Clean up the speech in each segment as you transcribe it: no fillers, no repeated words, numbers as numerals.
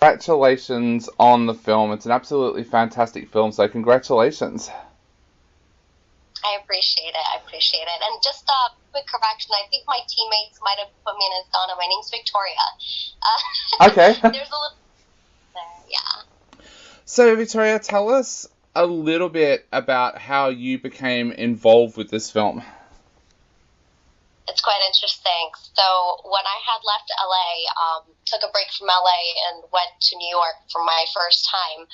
congratulations on the film. It's an absolutely fantastic film, so congratulations. I appreciate it. I appreciate it. And just a quick correction, I think my teammates might have put me in as Donna. My name's Victoria. Okay. There's a little there, yeah. So, Victoria, tell us a little bit about how you became involved with this film. It's quite interesting. So when I had left LA, took a break from LA and went to New York for my first time,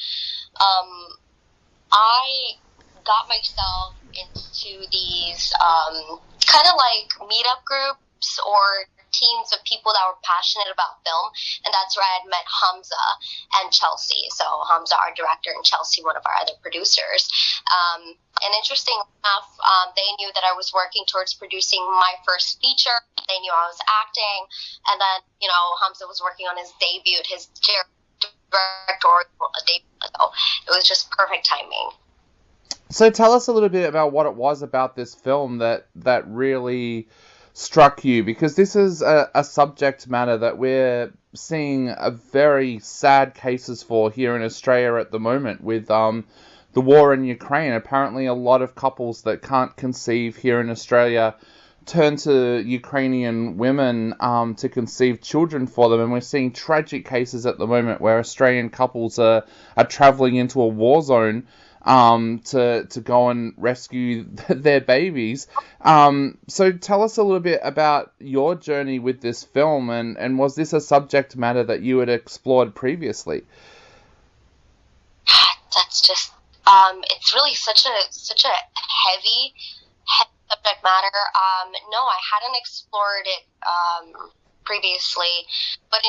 I got myself into these kind of like meetup groups or teams of people that were passionate about film, and that's where I had met Hamza and Chelsea. So Hamza, our director, and Chelsea, one of our other producers. And interesting enough, they knew that I was working towards producing my first feature. They knew I was acting, and then, you know, Hamza was working on his debut, his directorial debut. So it was just perfect timing. So tell us a little bit about what it was about this film that really struck you, because this is a subject matter that we're seeing a very sad cases for here in Australia at the moment with the war in Ukraine. Apparently a lot of couples that can't conceive here in Australia turn to Ukrainian women to conceive children for them, and we're seeing tragic cases at the moment where Australian couples are travelling into a war zone to go and rescue their babies. So tell us a little bit about your journey with this film, and was this a subject matter that you had explored previously? That's just, it's really such a heavy subject matter. No, I hadn't explored it previously, but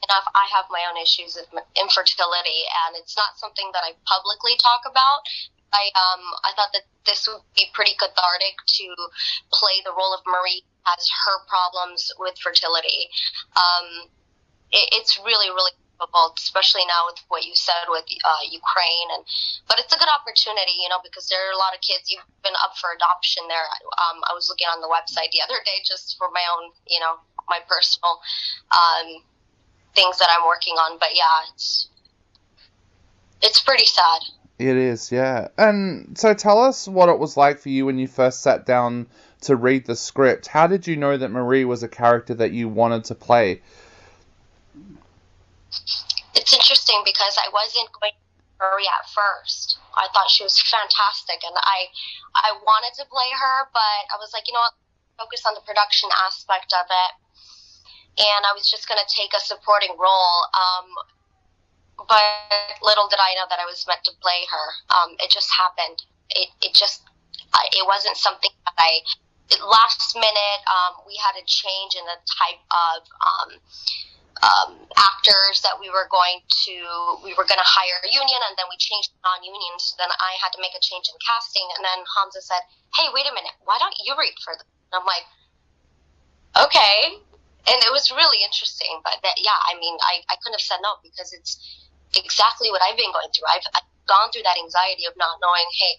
enough, I have my own issues of infertility, and it's not something that I publicly talk about. I thought that this would be pretty cathartic to play the role of Marie as her problems with fertility. It's really, really difficult, especially now with what you said with Ukraine, but it's a good opportunity, you know, because there are a lot of kids even up for adoption there. I was looking on the website the other day just for my own, you know, my personal things that I'm working on, but yeah, it's pretty sad. It is, yeah. And so tell us what it was like for you when you first sat down to read the script. How did you know that Marie was a character that you wanted to play? It's interesting because I wasn't going to Marie at first. I thought she was fantastic, and I wanted to play her, but I was like, you know what, focus on the production aspect of it. And I was just going to take a supporting role. But little did I know that I was meant to play her. It just happened. It wasn't something that last minute, we had a change in the type of actors that we were going to hire a union, and then we changed to non-union. So then I had to make a change in casting. And then Hamza said, hey, wait a minute, why don't you read for them? And I'm like, okay. And it was really interesting, but I mean, I couldn't have said no, because it's exactly what I've been going through. I've gone through that anxiety of not knowing, hey,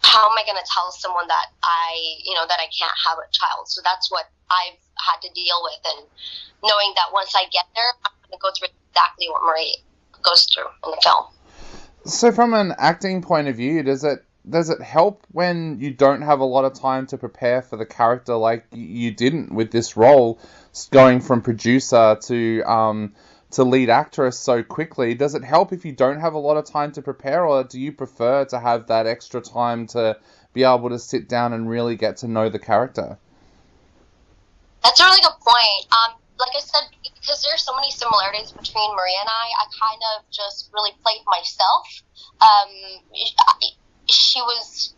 how am I going to tell someone that I can't have a child? So that's what I've had to deal with, and knowing that once I get there, I'm going to go through exactly what Marie goes through in the film. So from an acting point of view, does it help when you don't have a lot of time to prepare for the character like you didn't with this role, going from producer to lead actress so quickly? Does it help if you don't have a lot of time to prepare, or do you prefer to have that extra time to be able to sit down and really get to know the character? That's a really good point. Like I said, because there's so many similarities between Maria and I kind of just really played myself. She was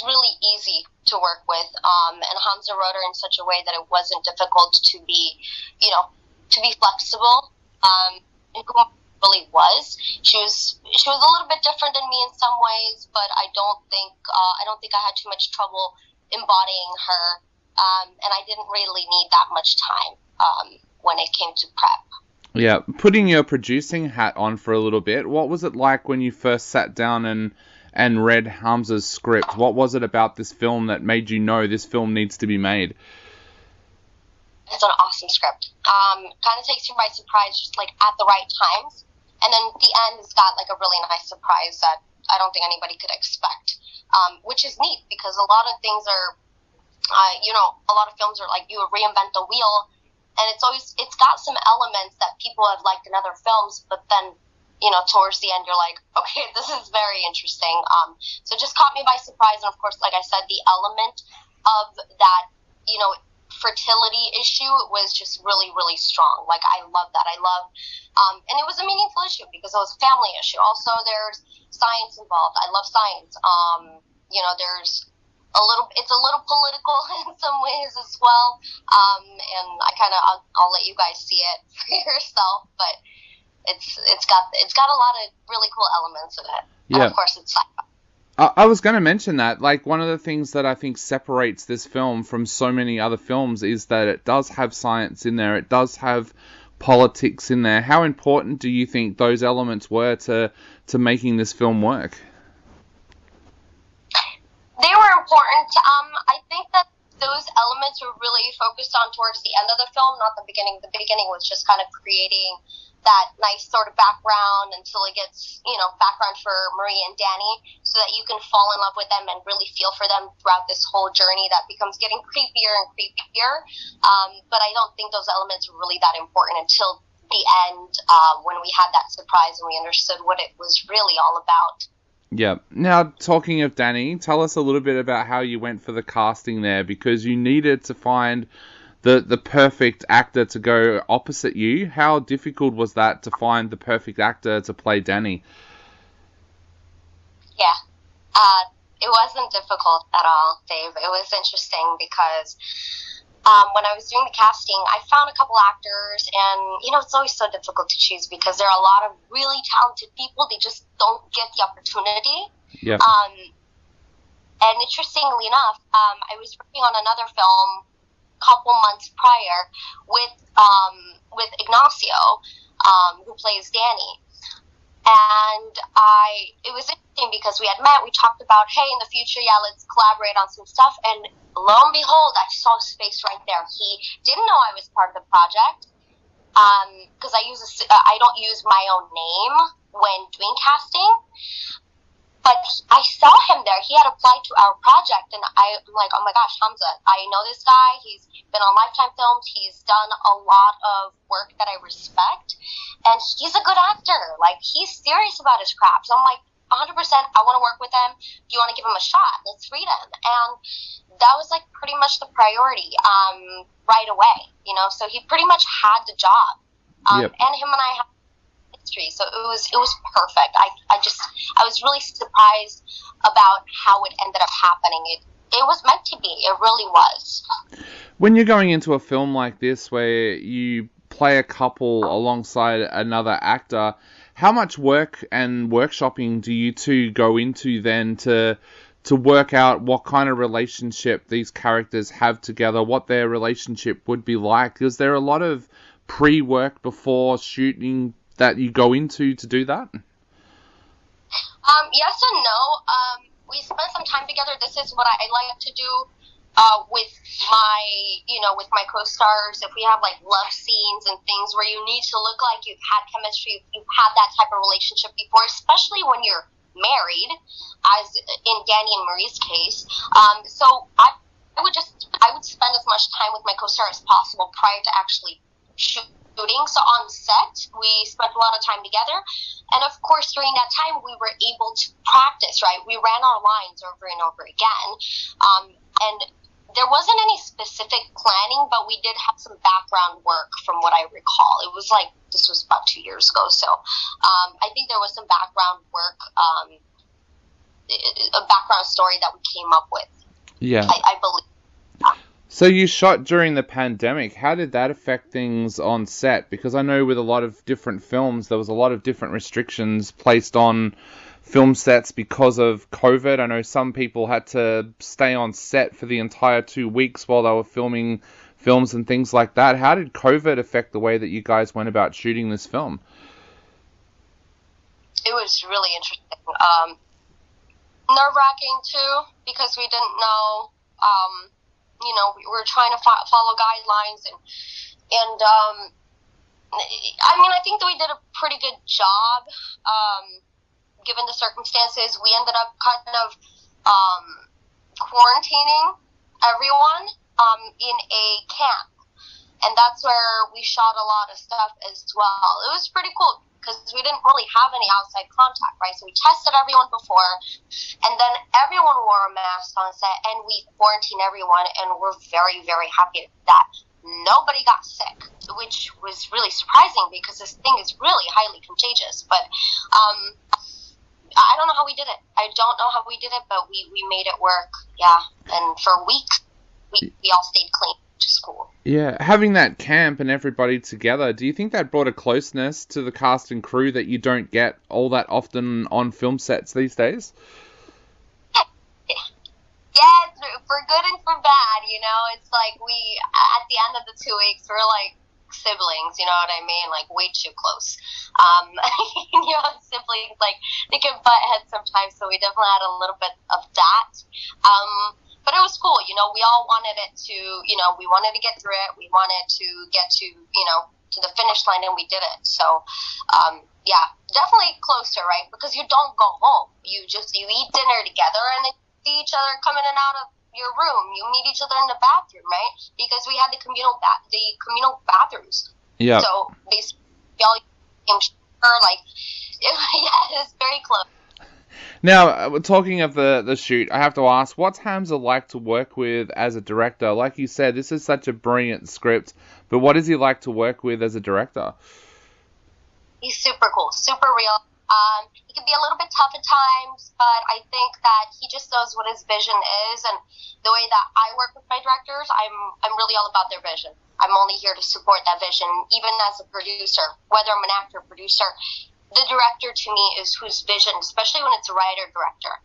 really easy to work with, and Hamza wrote her in such a way that it wasn't difficult to be flexible. And who really was. She was a little bit different than me in some ways, but I don't think I had too much trouble embodying her, and I didn't really need that much time when it came to prep. Yeah, putting your producing hat on for a little bit, what was it like when you first sat down and read Hamza's script? What was it about this film that made you know this film needs to be made? It's an awesome script. Kind of takes you by surprise, just like at the right times. And then the end has got like a really nice surprise that I don't think anybody could expect, which is neat because a lot of things are, a lot of films are like you reinvent the wheel, and it's got some elements that people have liked in other films, but then towards the end you're like, okay, this is very interesting. So it just caught me by surprise, and of course, like I said, the element of that, fertility issue was just really, really strong. Like, I love that. And it was a meaningful issue because it was a family issue. Also, there's science involved. I love science. There's it's a little political in some ways as well. And I'll let you guys see it for yourself, but it's got a lot of really cool elements in it. Yeah. And of course, it's sci-fi. I was going to mention that, like, one of the things that I think separates this film from so many other films is that it does have science in there, it does have politics in there. How important do you think those elements were to making this film work? They were important. I think that those elements were really focused on towards the end of the film, not the beginning. The beginning was just kind of creating that nice sort of background until it gets, background for Marie and Danny, so that you can fall in love with them and really feel for them throughout this whole journey that becomes getting creepier and creepier. But I don't think those elements were really that important until the end, when we had that surprise and we understood what it was really all about. Yeah. Now, talking of Danny, tell us a little bit about how you went for the casting there, because you needed to find the perfect actor to go opposite you. How difficult was that to find the perfect actor to play Danny? Yeah. It wasn't difficult at all, Dave. It was interesting because when I was doing the casting, I found a couple actors, and, it's always so difficult to choose because there are a lot of really talented people. They just don't get the opportunity. Yeah. And interestingly enough, I was working on another film couple months prior with Ignacio, who plays Danny. And it was interesting because we had met, we talked about, hey, in the future, let's collaborate on some stuff. And lo and behold, I saw his face right there. He didn't know I was part of the project, because I don't use my own name when doing casting. But I saw him there. He had applied to our project, and I'm like, oh my gosh, Hamza, I know this guy. He's been on Lifetime Films. He's done a lot of work that I respect, and he's a good actor. Like, he's serious about his craft. So I'm like, 100%, I want to work with him. Do you want to give him a shot? Let's read him. And that was, like, pretty much the priority right away, So he pretty much had the job. Yep. And him and I have so it was perfect. I was really surprised about how it ended up happening. It was meant to be. It really was. When you're going into a film like this where you play a couple alongside another actor, how much work and workshopping do you two go into then to work out what kind of relationship these characters have together, what their relationship would be like? Is there a lot of pre-work before shooting that you go into to do that? Yes and no. We spent some time together. This is what I like to do with my co-stars. If we have like love scenes and things where you need to look like you've had chemistry, you've had that type of relationship before, especially when you're married, as in Danny and Marie's case. So I would spend as much time with my co-star as possible prior to actually shooting. So on set, we spent a lot of time together. And of course, during that time, we were able to practice, right? We ran our lines over and over again. And there wasn't any specific planning, but we did have some background work from what I recall. It was like, this was about 2 years ago. So I think there was some background work, a background story that we came up with. Yeah. I believe. So you shot during the pandemic. How did that affect things on set? Because I know with a lot of different films, there was a lot of different restrictions placed on film sets because of COVID. I know some people had to stay on set for the entire 2 weeks while they were filming films and things like that. How did COVID affect the way that you guys went about shooting this film? It was really interesting. Nerve-wracking too, because we didn't know we were trying to follow guidelines, and I think that we did a pretty good job, given the circumstances. We ended up kind of quarantining everyone in a camp, and that's where we shot a lot of stuff as well. It was pretty cool because we didn't really have any outside contact, right? So we tested everyone before, and then everyone wore a mask on set, and we quarantined everyone, and we're very, very happy that nobody got sick, which was really surprising because this thing is really highly contagious. But I don't know how we did it. I don't know how we did it, but we made it work, yeah. And for weeks, we all stayed clean, which is cool. Yeah, having that camp and everybody together, do you think that brought a closeness to the cast and crew that you don't get all that often on film sets these days? Yeah, for good and for bad, it's like at the end of the 2 weeks, we're like siblings, you know what I mean? Like way too close. Siblings, like they can butt heads sometimes, so we definitely had a little bit of that. But it was cool, we all wanted it to, we wanted to get through it. We wanted to get to, to the finish line, and we did it. So, yeah, definitely closer, right? Because you don't go home. You eat dinner together, and then you see each other coming in and out of your room. You meet each other in the bathroom, right? Because we had the communal bathrooms. Yeah. So basically, we all came like, yeah, it's very close. Now, talking of the shoot, I have to ask, what's Hamza like to work with as a director? Like you said, this is such a brilliant script, but what is he like to work with as a director? He's super cool, super real. He can be a little bit tough at times, but I think that he just knows what his vision is, and the way that I work with my directors, I'm really all about their vision. I'm only here to support that vision, even as a producer, whether I'm an actor or producer. The director to me is whose vision, especially when it's a writer-director.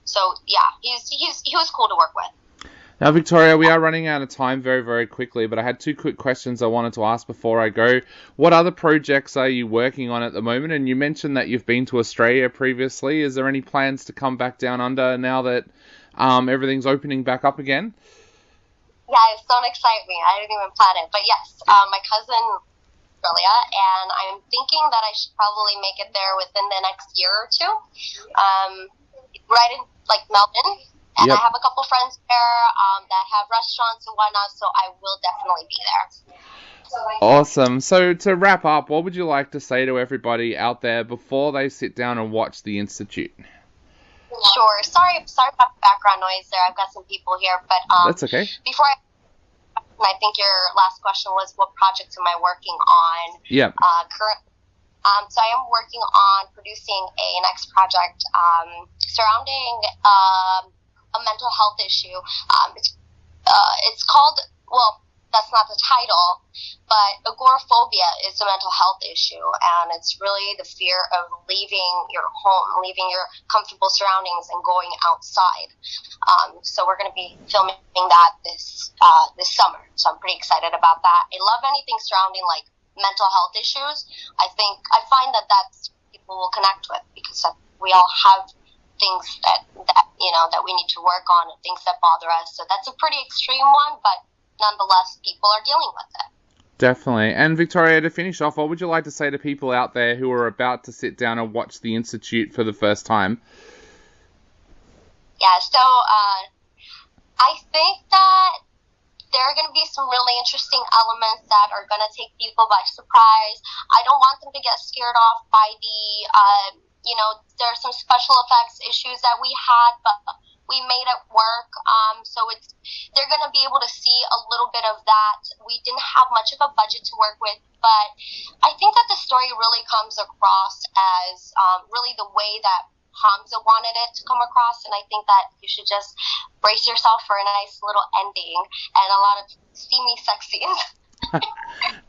So yeah, he was cool to work with. Now, Victoria, we are running out of time very, very quickly, but I had 2 quick questions I wanted to ask before I go. What other projects are you working on at the moment? And you mentioned that you've been to Australia previously. Is there any plans to come back down under now that everything's opening back up again? Yeah, don't excite me. I didn't even plan it. But yes, my cousin Australia, and I'm thinking that I should probably make it there within the next year or two. Right in Melbourne, and yep. I have a couple friends there that have restaurants and whatnot, so I will definitely be there. Awesome. So to wrap up, what would you like to say to everybody out there before they sit down and watch The Institute? Sure. Sorry about the background noise there. I've got some people here, but that's okay. Before I think your last question was, what projects am I working on? Yeah. So I am working on producing a next project surrounding a mental health issue. It's called, well, that's not the title, but agoraphobia is a mental health issue, and it's really the fear of leaving your home, leaving your comfortable surroundings, and going outside. So we're going to be filming that this summer, so I'm pretty excited about that. I love anything surrounding like mental health issues. I find that that's what people will connect with, because we all have things that we need to work on, and things that bother us. So that's a pretty extreme one, but nonetheless, people are dealing with it. Definitely. And Victoria, to finish off, what would you like to say to people out there who are about to sit down and watch The Institute for the first time? Yeah, so I think that there are going to be some really interesting elements that are going to take people by surprise. I don't want them to get scared off by the, there are some special effects issues that we had, but we made it work, so they're going to be able to see a little bit of that. We didn't have much of a budget to work with, but I think that the story really comes across as really the way that Hamza wanted it to come across, and I think that you should just brace yourself for a nice little ending and a lot of steamy sex scenes.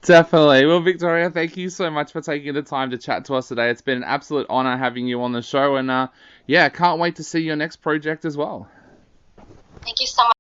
Definitely. Well, Victoria, thank you so much for taking the time to chat to us today. It's been an absolute honor having you on the show, and can't wait to see your next project as well. Thank you so much.